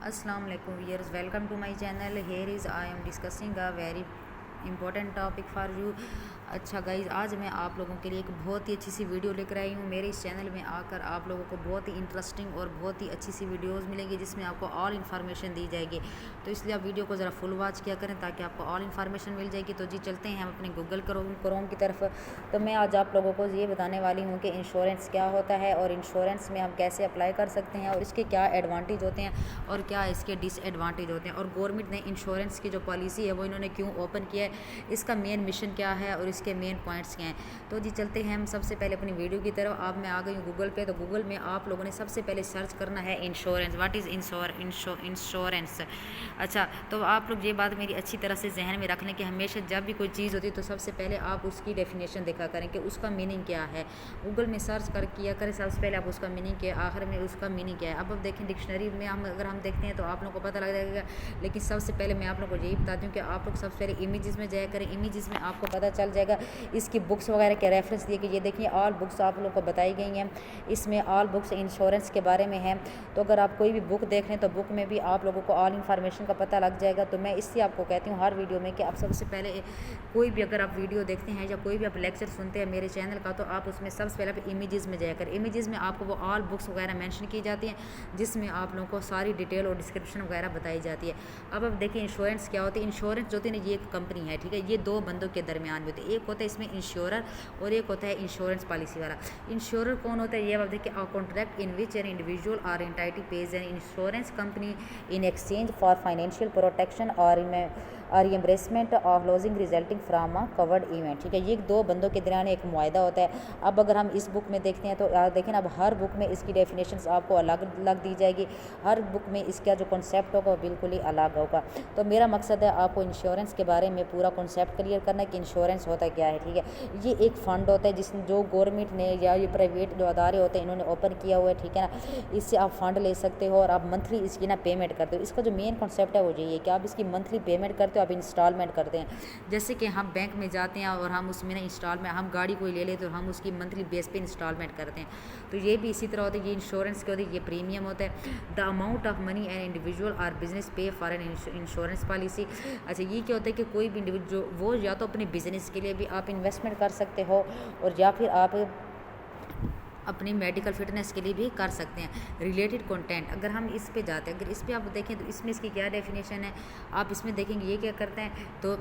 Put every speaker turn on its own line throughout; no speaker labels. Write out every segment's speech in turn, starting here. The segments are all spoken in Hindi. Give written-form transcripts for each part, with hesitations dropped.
Assalamu alaikum viewers, welcome to my channel. Here is I am discussing a very important topic for you. अच्छा गाइज़, आज मैं आप लोगों के लिए एक बहुत ही अच्छी सी वीडियो लेकर आई हूँ। मेरे इस चैनल में आकर आप लोगों को बहुत ही इंटरेस्टिंग और बहुत ही अच्छी सी वीडियोस मिलेंगी जिसमें आपको ऑल इन्फॉर्मेशन दी जाएगी। तो इसलिए आप वीडियो को ज़रा फुल वॉच किया करें ताकि आपको ऑल इन्फॉर्मेशन मिल जाएगी। तो जी चलते हैं हम अपने गूगल क्रोम की तरफ। तो मैं आज आप लोगों को ये बताने वाली हूँ कि इंश्योरेंस क्या होता है और इंश्योरेंस में हम कैसे अप्लाई कर सकते हैं और इसके क्या एडवांटेज होते हैं और क्या इसके डिसएडवांटेज होते हैं, और गवर्नमेंट ने इंश्योरेंस की जो पॉलिसी है वो इन्होंने क्यों ओपन किया है, इसका मेन मिशन क्या है और इसके मेन पॉइंट्स क्या हैं। तो जी चलते हैं हम सबसे पहले अपनी वीडियो की तरफ। अब मैं आ गई हूँ गूगल पे। तो गूगल में आप लोगों ने सबसे पहले सर्च करना है इंश्योरेंस। What is insurance. अच्छा, तो आप लोग ये बात मेरी अच्छी तरह से जहन में रख लें कि हमेशा जब भी कोई चीज़ होती है तो सबसे पहले आप उसकी डेफिनेशन देखा करें कि उसका मीनिंग क्या है। गूगल में सर्च कर किया करें सबसे पहले आप उसका मीनिंग क्या है, आखिर में उसका मीनिंग क्या है। अब देखें डिक्शनरी में अगर हम देखते हैं तो आप लोगों को पता लग जाएगा। लेकिन सबसे पहले मैं आप लोगों को यही बता दूँ कि आप लोग सबसे पहले इमेजेस में जाया करें। इमेजेस में आपको पता चल जाएगा इसकी बुक्स वगैरह के रेफरेंस दिए कि ये देखिए ऑल बुक्स आप लोगों को बताई गई हैं। इसमें ऑल बुक्स इंश्योरेंस के बारे में है। तो अगर आप कोई भी बुक देख लें तो बुक में भी आप लोगों को ऑल इन्फॉर्मेशन का पता लग जाएगा। तो मैं इससे आपको कहती हूँ हर वीडियो में कि आप सबसे पहले कोई भी अगर आप वीडियो देखते हैं या कोई भी आप लेक्चर सुनते हैं मेरे चैनल का, तो आप उसमें सबसे पहले आप इमेजेस में जाकर इमेजेस में आपको वो ऑल बुक्स वगैरह मेंशन की जाती हैं जिसमें आप लोगों को सारी डिटेल और डिस्क्रिप्शन वगैरह बताई जाती है। अब देखिए इंश्योरेंस क्या होती है। इंश्योरेंस जो होती है ना, ये एक कंपनी है, ठीक है। ये दो बंदों के दरमियान में होती है। एक होता है इसमें इंश्योरर और एक होता है इंश्योरेंस पॉलिसी वाला। इंश्योरर कौन होता है, ये आप देखिए, a contract in which an individual or entity pays an insurance company in exchange for financial protection or reimbursement of losses resulting from a covered event, ठीक है। ये दो बंदों के दरमियान एक मुआहदा होता है। अब अगर हम इस बुक में देखते हैं तो देखें अब हर बुक में इसकी डेफिनेशंस आपको अलग अलग दी जाएगी। हर बुक में इसका जो कॉन्सेप्ट होगा वो बिल्कुल ही अलग होगा। तो मेरा मकसद है आपको इंश्योरेंस के बारे में पूरा कॉन्सेप्ट क्लियर करना है कि इंश्योरेंस होता क्या है, ठीक है। ये एक फ़ंड होता है जिसमें जो गवर्नमेंट ने या ये प्राइवेट जो अदारे होते हैं इन्होंने ओपन किया हुआ है, ठीक है ना। इससे आप फ़ंड ले सकते हो और आप मंथली इसकी ना पेमेंट करते हो। इसका जो मेन कॉन्सेप्ट है वो यही है कि आप इसकी मंथली पेमेंट करते हो, आप इंस्टॉलमेंट करते हैं। जैसे कि हम बैंक में जाते हैं और हम उसमें ना इंस्टॉलमेंट, हम गाड़ी कोई ले लेते हैं और हम उसकी मंथली बेस पे इंस्टॉलमेंट करते हैं। तो ये भी इसी तरह होता है। ये इंश्योरेंस के होती है, ये प्रीमियम होता है। The amount of money N individual और बिजनेस पे फॉर एन इंश्योरेंस पॉलिसी। अच्छा, ये क्या होता है कि कोई भी इंडिविजुअल वो या तो अपने बिजनेस के लिए भी आप इन्वेस्टमेंट कर सकते हो और या फिर आप अपनी मेडिकल फिटनेस के लिए भी कर सकते हैं। रिलेटेड कंटेंट अगर हम इस पे जाते हैं, अगर इस पे आप देखें तो इसमें इसकी क्या डेफिनेशन है आप इसमें देखेंगे। ये क्या करते हैं, तो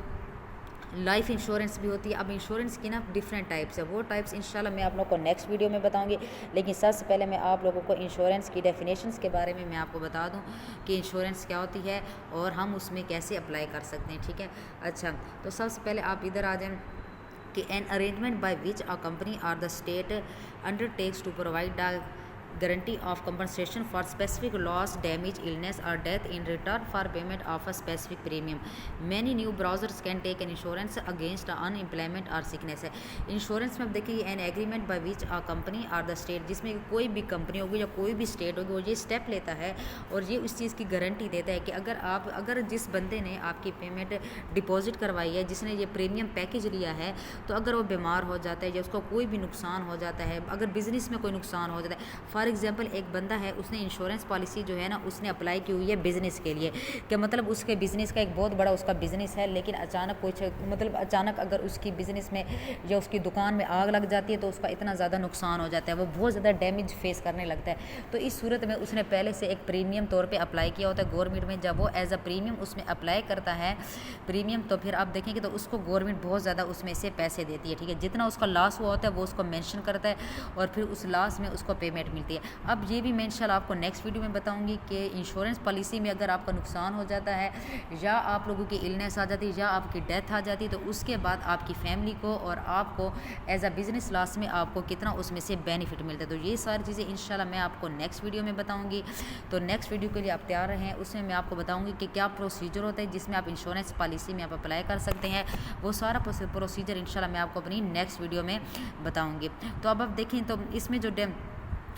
लाइफ इंश्योरेंस भी होती है। अब इंश्योरेंस की ना डिफरेंट टाइप्स है, वो टाइप्स इंशाल्लाह मैं आप लोगों को नेक्स्ट वीडियो में बताऊंगी। लेकिन सबसे पहले मैं आप लोगों को इंश्योरेंस की डेफिनेशंस के बारे में मैं आपको बता दूं कि इंश्योरेंस क्या होती है और हम उसमें कैसे अप्लाई कर सकते हैं, ठीक है। अच्छा, तो सबसे पहले आप इधर आ जाएं कि an arrangement by which a company or the state undertakes to provide the guarantee of compensation for specific loss, damage, illness or death in return for payment of a specific premium. Many new browsers can take an insurance against unemployment or sickness है। इंश्योरेंस में अब देखिए an agreement bye which a company or the state, जिसमें कोई भी कंपनी होगी या कोई भी स्टेट होगी वो ये स्टेप लेता है और ये उस चीज़ की गारंटी देता है कि अगर जिस बंदे ने आपकी पेमेंट डिपॉजिट करवाई है, जिसने ये प्रीमियम पैकेज लिया है, तो अगर वो बीमार हो जाता है या उसको कोई भी नुकसान हो जाता है, अगर बिजनेस में कोई नुकसान हो जाता है, फॉर एग्जांपल एक बंदा है उसने इंश्योरेंस पॉलिसी जो है ना उसने अप्लाई की हुई है बिज़नेस के लिए, कि मतलब उसके बिज़नेस का एक बहुत बड़ा उसका बिज़नेस है, लेकिन अचानक कुछ मतलब अचानक अगर उसकी बिज़नेस में या उसकी दुकान में आग लग जाती है तो उसका इतना ज़्यादा नुकसान हो जाता है, वो बहुत ज़्यादा डैमेज फेस करने लगता है। तो इस सूरत में उसने पहले से एक प्रीमियम तौर पर अप्लाई किया होता है गवर्नमेंट में। जब वो एज अ प्रीमियम उसमें अप्लाई करता है प्रीमियम, तो फिर आप देखेंगे तो उसको गवर्नमेंट बहुत ज़्यादा उसमें से पैसे देती है, ठीक है। जितना उसका लॉस हुआ होता है वो उसको मेंशन करता है और फिर उस लॉस में उसको पेमेंट मिलती है। अब ये भी मैं इंशाल्लाह आपको नेक्स्ट वीडियो में बताऊंगी कि इंश्योरेंस पॉलिसी में अगर आपका नुकसान हो जाता है या आप लोगों की इलनेस आ जाती है या आपकी डेथ आ जाती है तो उसके बाद आपकी फैमिली को और आपको एज अ बिज़नेस लॉस में आपको कितना उसमें से बेनिफिट मिलता है। तो ये सारी चीज़ें इंशाल्लाह मैं आपको नेक्स्ट वीडियो में बताऊँगी। तो नेक्स्ट वीडियो के लिए आप तैयार रहें, उसमें मैं आपको बताऊँगी कि क्या प्रोसीजर होता है जिसमें आप इंश्योरेंस पॉलिसी में आप अप्लाई कर सकते हैं। वो सारा प्रोसीजर इंशाल्लाह मैं आपको अपनी नेक्स्ट वीडियो में बताऊँगी। तो अब आप देखें तो इसमें जो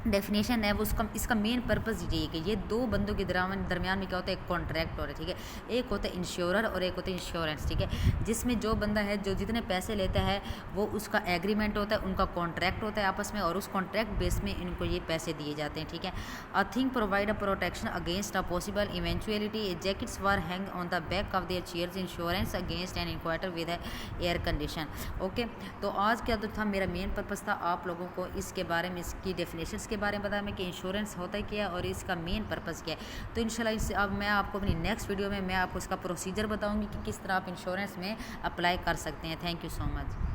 डेफिनेशन है वो उसका इसका मेन पर्पस ये है कि ये दो बंदों के दरमियान में क्या होता है, एक कॉन्ट्रैक्ट हो रहा है, ठीक है। एक होता है इंश्योरर और एक होता है इंश्योरेंस, ठीक है। जिसमें जो बंदा है जो जितने पैसे लेता है वो उसका एग्रीमेंट होता है, उनका कॉन्ट्रैक्ट होता है आपस में, और उस कॉन्ट्रैक्ट बेस में इनको ये पैसे दिए जाते हैं, ठीक है। A thing provide a protection against a possible eventuality, jackets were hang on the back of their chairs, insurance against an encounter with air condition. Okay, तो आज क्या तो था मेरा मेन पर्पस था आप लोगों को इसके बारे में, इसकी डेफिनेशंस के बारे में बताया मैं कि इंश्योरेंस होता है क्या और इसका मेन पर्पस क्या है। तो इंशाल्लाह इससे अब मैं आपको अपनी नेक्स्ट वीडियो में मैं आपको इसका प्रोसीजर बताऊंगी कि किस तरह आप इंश्योरेंस में अप्लाई कर सकते हैं। Thank you so much.